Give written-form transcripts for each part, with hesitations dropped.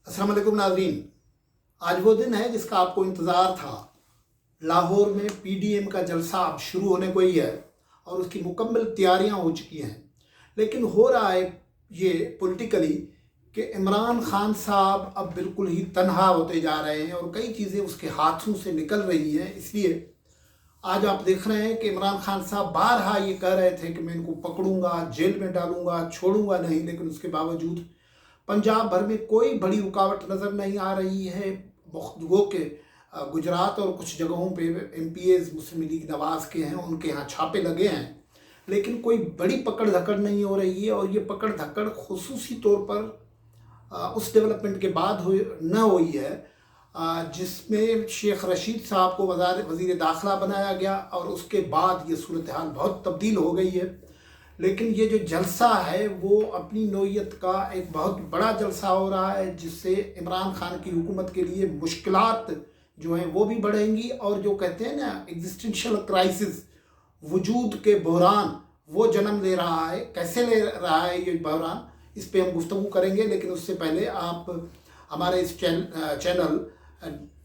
अस्सलाम वालेकुम नाज़रीन। आज वो दिन है जिसका आपको इंतज़ार था। लाहौर में पीडीएम का जलसा अब शुरू होने को ही है और उसकी मुकम्मल तैयारियां हो चुकी हैं। लेकिन हो रहा है ये पॉलिटिकली कि इमरान खान साहब अब बिल्कुल ही तन्हा होते जा रहे हैं और कई चीज़ें उसके हाथों से निकल रही हैं। इसलिए आज आप देख रहे हैं कि इमरान खान साहब बारहा ये कह रहे थे कि मैं इनको पकड़ूंगा, जेल में डालूंगा, छोड़ूंगा नहीं, लेकिन उसके बावजूद पंजाब भर में कोई बड़ी रुकावट नज़र नहीं आ रही है। वो के गुजरात और कुछ जगहों पे एमपीएस मुस्लिम लीग नवाज़ के हैं, उनके यहाँ छापे लगे हैं, लेकिन कोई बड़ी पकड़ धकड़ नहीं हो रही है। और ये पकड़ धकड़ खुसूसी तौर पर उस डेवलपमेंट के बाद न हुई है जिसमें शेख रशीद साहब को वज़ीर दाखिला बनाया गया और उसके बाद ये सूरत हाल बहुत तब्दील हो गई है। लेकिन ये जो जलसा है वो अपनी नौइयत का एक बहुत बड़ा जलसा हो रहा है, जिससे इमरान खान की हुकूमत के लिए मुश्किलात जो हैं वो भी बढ़ेंगी और जो कहते हैं ना एग्जिस्टेंशियल क्राइसिस, वजूद के बहरान, वो जन्म ले रहा है। कैसे ले रहा है ये बहरान, इस पे हम गुफ्तगू करेंगे। लेकिन उससे पहले आप हमारे इस चैनल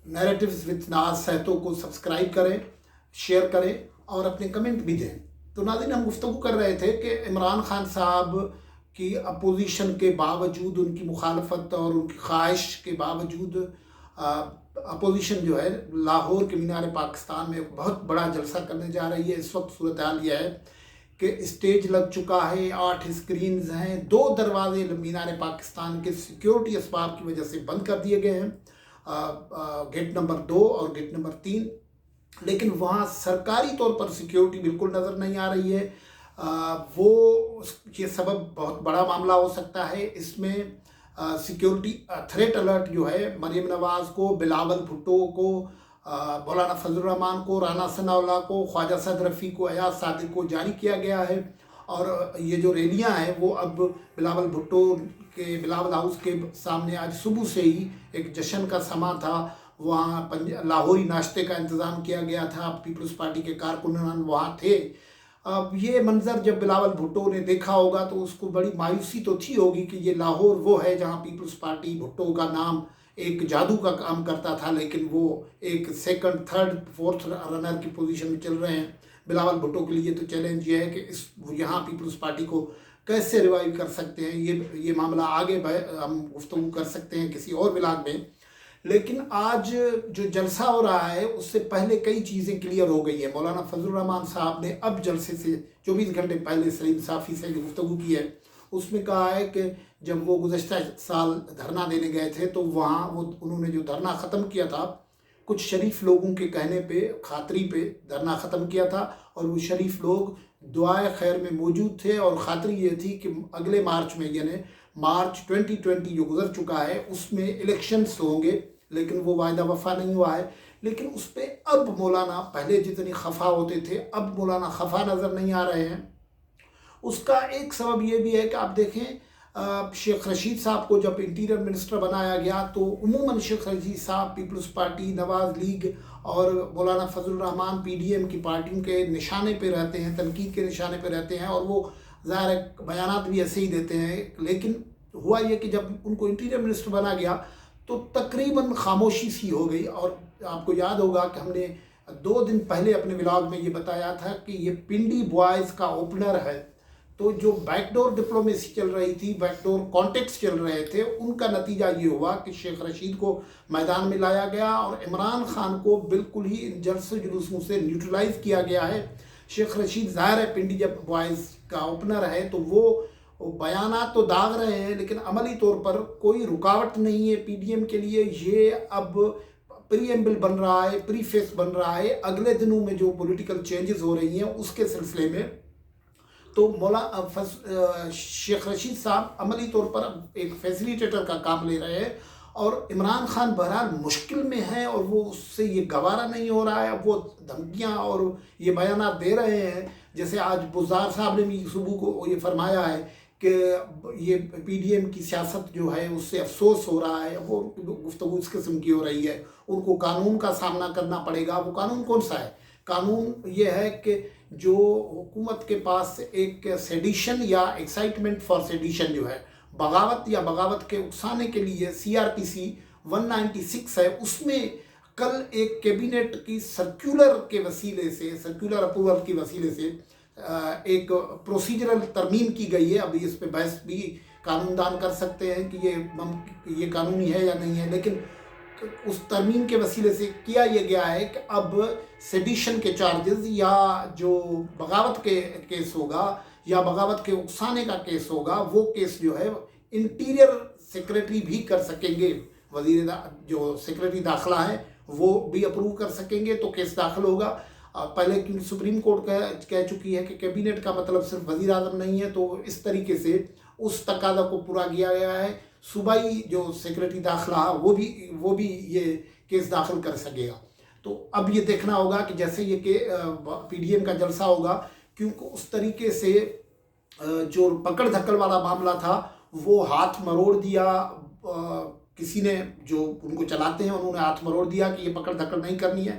नैरेटिव्स विद नाज सहतो को सब्सक्राइब करें, शेयर करें और अपने कमेंट भी दें। तो नाज़रीन, हम गुफ्तगू कर रहे थे कि इमरान खान साहब की अपोजिशन के बावजूद, उनकी मुखालफत और उनकी ख्वाहिश के बावजूद अपोजिशन जो है लाहौर के मीनार पाकिस्तान में बहुत बड़ा जलसा करने जा रही है। इस वक्त सूरत हाल यह है कि स्टेज लग चुका है, 8 स्क्रीन्स हैं, 2 दरवाजे मीनार पाकिस्तान के सिक्योरिटी असबाब की वजह से बंद कर दिए गए हैं, गेट नंबर 2 और गेट नंबर 3। लेकिन वहाँ सरकारी तौर पर सिक्योरिटी बिल्कुल नज़र नहीं आ रही है। वो ये सबब बहुत बड़ा मामला हो सकता है। इसमें सिक्योरिटी थ्रेट अलर्ट जो है मरीम नवाज़ को, बिलावल भुट्टो को, मौलाना फजल रहमान को, राना सनाउल्लाह को, ख्वाजा सद रफ़ी को, अयाज सादिक को जारी किया गया है। और ये जो रैलियां हैं वो अब बिलावल भुट्टो के बिलावल हाउस के सामने आज सुबह से ही एक जश्न का समा था। वहाँ लाहौरी नाश्ते का इंतज़ाम किया गया था, पीपल्स पार्टी के कारकुनान वहाँ थे। अब ये मंज़र जब बिलावल भुट्टो ने देखा होगा तो उसको बड़ी मायूसी तो थी होगी कि ये लाहौर वो है जहाँ पीपल्स पार्टी भुट्टो का नाम एक जादू का काम करता था, लेकिन वो एक सेकंड, थर्ड, फोर्थ रनर की पोजीशन में चल रहे हैं। बिलावल भुट्टो के लिए तो चैलेंज ये है कि यहाँ पीपल्स पार्टी को कैसे रिवाइव कर सकते हैं। ये मामला आगे हम गुफ्तगू कर सकते हैं किसी और व्लॉग में। लेकिन आज जो जलसा हो रहा है उससे पहले कई चीज़ें क्लियर हो गई है। मौलाना फजल रहमान साहब ने अब जलसे से 24 घंटे पहले सलीम साफ़ी से जो गुफ्तगू की है उसमें कहा है कि जब वो गुज़श्ता साल धरना देने गए थे तो वहाँ उन्होंने जो धरना ख़त्म किया था, कुछ शरीफ लोगों के कहने पे, खातरी पे धरना ख़त्म किया था। और वो शरीफ लोग दुआए खैर में मौजूद थे और खातरी ये थी कि अगले मार्च में, यानी मार्च 2020 जो गुजर चुका है, उसमें इलेक्शंस होंगे। लेकिन वो वायदा वफा नहीं हुआ है। लेकिन उस पर अब मौलाना पहले जितनी खफा होते थे, अब मौलाना खफा नज़र नहीं आ रहे हैं। उसका एक सबब ये भी है कि आप देखें शेख रशीद साहब को जब इंटीरियर मिनिस्टर बनाया गया तो उमूमन शेख रशीद साहब पीपल्स पार्टी, नवाज़ लीग और मौलाना फजल रहमान पीडीएम की पार्टियों के निशाने पे रहते हैं, तनकीद के निशाने पे रहते हैं और वो ज़ाहिर बयानात भी ऐसे ही देते हैं। लेकिन हुआ ये कि जब उनको इंटीरियर मिनिस्टर बना गया तो तकरीबन खामोशी सी हो गई। और आपको याद होगा कि हमने 2 दिन पहले अपने व्लॉग में ये बताया था कि ये पिंडी बॉयज़ का ओपनर है। तो जो बैकडोर डिप्लोमेसी चल रही थी, बैकडोर कॉन्टेक्ट्स चल रहे थे, उनका नतीजा ये हुआ कि शेख रशीद को मैदान में लाया गया और इमरान खान को बिल्कुल ही इन जलसे जुलूसों से न्यूट्रलाइज किया गया है। शेख रशीद ज़ाहिर है पिंडी जब बॉयज़ का ओपनर है तो वो बयानात तो दाग रहे हैं, लेकिन अमली तौर पर कोई रुकावट नहीं है पीडीएम के लिए। ये अब प्रीएम्बल बन रहा है, प्रीफेस बन रहा है अगले दिनों में जो पॉलिटिकल चेंजेस हो रही हैं उसके सिलसिले में। तो शेख रशीद साहब अमली तौर पर एक फैसिलिटेटर का काम ले रहे हैं और इमरान खान बहरहाल मुश्किल में है और वो उससे ये गवारा नहीं हो रहा है। वो धमकियां और ये बयानात दे रहे हैं, जैसे आज बुज़दार साहब ने भी सुबह को ये फरमाया है कि ये पीडीएम की सियासत जो है उससे अफसोस हो रहा है। वो गुफ्तगू इस किस्म की हो रही है, उनको कानून का सामना करना पड़ेगा। वो कानून कौन सा है? कानून ये है कि जो हुकूमत के पास एक सेडिशन या एक्साइटमेंट फॉर सेडिशन जो है बगावत या बगावत के उकसाने के लिए CRPC 196 है, उसमें कल एक कैबिनेट की सर्कुलर अप्रूवल के वसीले से एक प्रोसीजरल तरमीम की गई है। अभी इस पे बहस भी कानूनदान कर सकते हैं कि ये कानूनी है या नहीं है, लेकिन उस तरमीम के वसीले से किया ये गया है कि अब सेडिशन के चार्जेस या जो बगावत के केस होगा या बगावत के उकसाने का केस होगा, वो केस जो है इंटीरियर सेक्रेटरी भी कर सकेंगे। जो सेक्रेटरी दाखिला है वो भी अप्रूव कर सकेंगे, तो केस दाखिल होगा। पहले क्योंकि सुप्रीम कोर्ट कह चुकी है कि कैबिनेट का मतलब सिर्फ वज़ीर आज़म नहीं है, तो इस तरीके से उस तकादा को पूरा किया गया है। सूबाई जो सेक्रेटरी दाखिला वो भी ये केस दाखिल कर सकेगा। तो अब ये देखना होगा कि जैसे ये PDM का जलसा होगा, क्योंकि उस तरीके से जो पकड़ धक्कड़ वाला मामला था वो हाथ मरोड़ दिया। किसी ने जो उनको चलाते हैं उन्होंने हाथ मरोड़ दिया कि ये पकड़ धक्कड़ नहीं करनी है,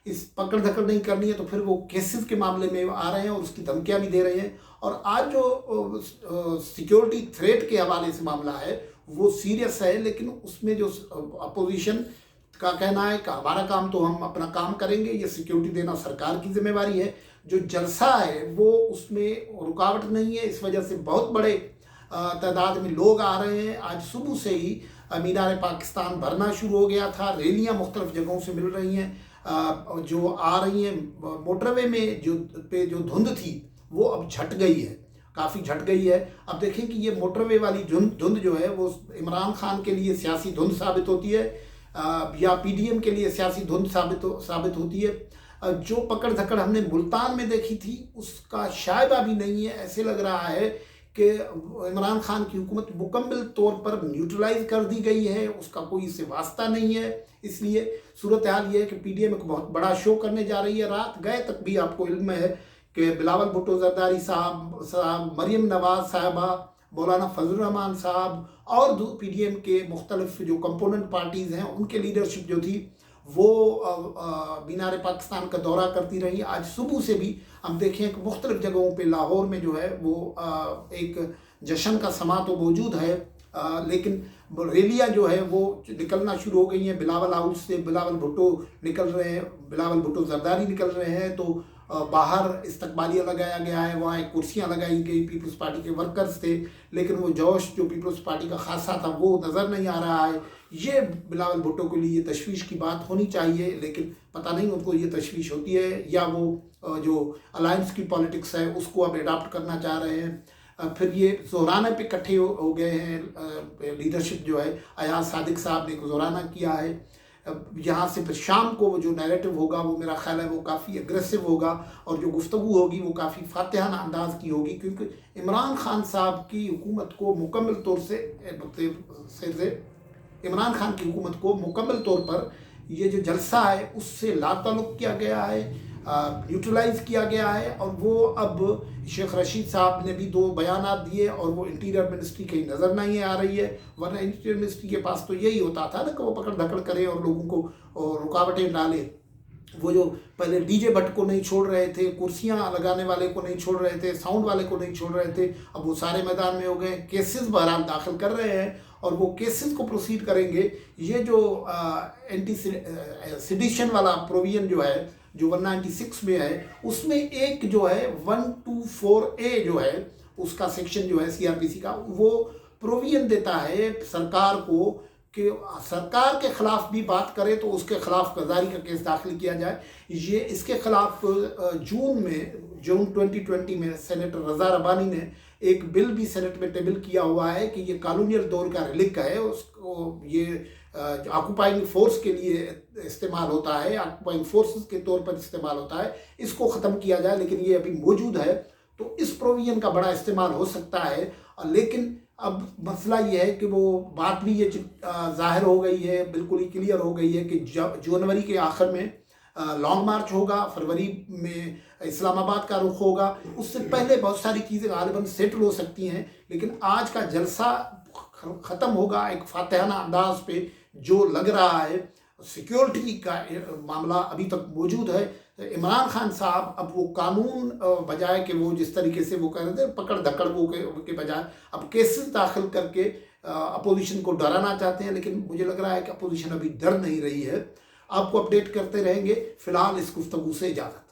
इस पकड़ धक्कड़ नहीं करनी है, तो फिर वो केसेस के मामले में आ रहे हैं और उसकी धमकियां भी दे रहे हैं। और आज जो सिक्योरिटी थ्रेट के हवाले से मामला है वो सीरियस है, लेकिन उसमें जो अपोजिशन का कहना है कि हमारा काम तो हम अपना काम करेंगे, ये सिक्योरिटी देना सरकार की जिम्मेवारी है। जो जलसा है वो उसमें रुकावट नहीं है, इस वजह से बहुत बड़े तादाद में लोग आ रहे हैं। आज सुबह से ही मीनार पाकिस्तान भरना शुरू हो गया था, रैलियां मुख्तलिफ जगहों से मिल रही हैं जो आ रही हैं। मोटरवे में जो धुंध थी वो अब झट गई है, काफ़ी झट गई है। अब देखें कि ये मोटरवे वाली धुंध जो है वो इमरान खान के लिए सियासी धुंध साबित होती है या PDM के लिए सियासी धुंध साबित होती है। जो पकड़ धक्कड़ हमने मुल्तान में देखी थी उसका शायद भी नहीं है। ऐसे लग रहा है कि इमरान खान की हुकूमत मुकम्मल तौर पर न्यूट्रलाइज कर दी गई है, उसका कोई इससे वास्ता नहीं है। इसलिए सूरत हाल ये है कि PDM एक बहुत बड़ा शो करने जा रही है। रात गए तक भी आपको इल्म है कि बिलावल भुट्टो जरदारी साहब, मरियम नवाज साहबा, मौलाना फजल रहमान साहब और PDM के मुख्तलिफ जो कंपोनेंट पार्टीज़ हैं उनके लीडरशिप जो थी वो मीनार पाकिस्तान का दौरा करती रही। आज सुबह से भी हम देखें कि मुख्तलिफ जगहों पे लाहौर में जो है वो एक जश्न का समा तो मौजूद है, लेकिन रैलियाँ जो है वो निकलना शुरू हो गई हैं। बिलावल हाउस से बिलावल भुट्टो निकल रहे हैं, बिलावल भुट्टो जरदारी निकल रहे हैं, तो बाहर इस्तकबालिया लगाया गया है, वहाँ एक कुर्सियाँ लगाई गई, पीपल्स पार्टी के वर्कर्स थे, लेकिन वो जोश जो पीपल्स पार्टी का खासा था वो नज़र नहीं आ रहा है। ये बिलावल भुट्टो के लिए तशवीश की बात होनी चाहिए, लेकिन पता नहीं उनको ये तशवीश होती है या वो जो अलायंस की पॉलिटिक्स है उसको अब एडाप्ट करना चाह रहे हैं। फिर ये ज़ोराना पे इकट्ठे हो गए हैं। लीडरशिप जो है अयाज सादिक साहब ने ज़ोराना किया है। यहाँ से फिर शाम को वो जो नैरेटिव होगा वो मेरा ख्याल है वो काफ़ी एग्रेसिव होगा और जो गुफ्तगू होगी वो काफ़ी फातिहाना अंदाज की होगी, क्योंकि इमरान खान साहब की हुकूमत को मुकम्मल तौर से इमरान खान की हुकूमत को मुकम्मल तौर पर ये जो जलसा है उससे लाताल्लुक़ किया गया है, न्यूट्रलाइज किया गया है। और वो अब शेख रशीद साहब ने भी 2 बयानात दिए और वो इंटीरियर मिनिस्ट्री की नज़र नहीं आ रही है, वरना इंटीरियर मिनिस्ट्री के पास तो यही होता था ना कि वो पकड़ धकड़ करे और लोगों को रुकावटें डाले। वो जो पहले डीजे भट्ट को नहीं छोड़ रहे थे, कुर्सियां लगाने वाले को नहीं छोड़ रहे थे, साउंड वाले को नहीं छोड़ रहे थे, अब वो सारे मैदान में हो गए। केसेस बहरहाल दाखिल कर रहे हैं और वो केसेस को प्रोसीड करेंगे। ये जो एंटी सेडिशन वाला प्रोविजन जो है जो 196 में है उसमें एक जो है 124A जो है उसका सेक्शन जो है CRPC का वो प्रोविजन देता है सरकार को कि सरकार के ख़िलाफ़ भी बात करे तो उसके ख़िलाफ़ क़ज़ारी का केस दाखिल किया जाए। ये इसके ख़िलाफ़ जून 2020 में सेनेटर रज़ा रबानी ने एक बिल भी सेनेट में टेबल किया हुआ है कि ये कॉलोनियल दौर का रिलिक है, उसको ये ऑक्यूपाइंग फोर्स के लिए इस्तेमाल होता है, ऑक्यूपाइंग फोर्सेस के तौर पर इस्तेमाल होता है, इसको ख़त्म किया जाए। लेकिन ये अभी मौजूद है तो इस प्रोविजन का बड़ा इस्तेमाल हो सकता है। लेकिन अब मसला ये है कि वो बात भी ये ज़ाहिर हो गई है, बिल्कुल ही क्लियर हो गई है कि जनवरी के आखिर में लॉन्ग मार्च होगा, फरवरी में इस्लामाबाद का रुख होगा। उससे पहले बहुत सारी चीज़ें गालिबन सेटल हो सकती हैं, लेकिन आज का जलसा ख़त्म होगा एक फातिहाना अंदाज पे जो लग रहा है। सिक्योरिटी का मामला अभी तक मौजूद है, عمران خان صاحب اب وہ قانون بجائے کہ وہ جس طریقے سے وہ کہہ رہے تھے پکڑ دھکڑ وہ کے بجائے اب کیسز داخل کر کے اپوزیشن کو ڈرانا چاہتے ہیں، لیکن مجھے لگ رہا ہے کہ اپوزیشن ابھی ڈر نہیں رہی ہے۔ آپ کو اپڈیٹ کرتے رہیں گے۔ فی الحال اس گفتگو سے اجازت۔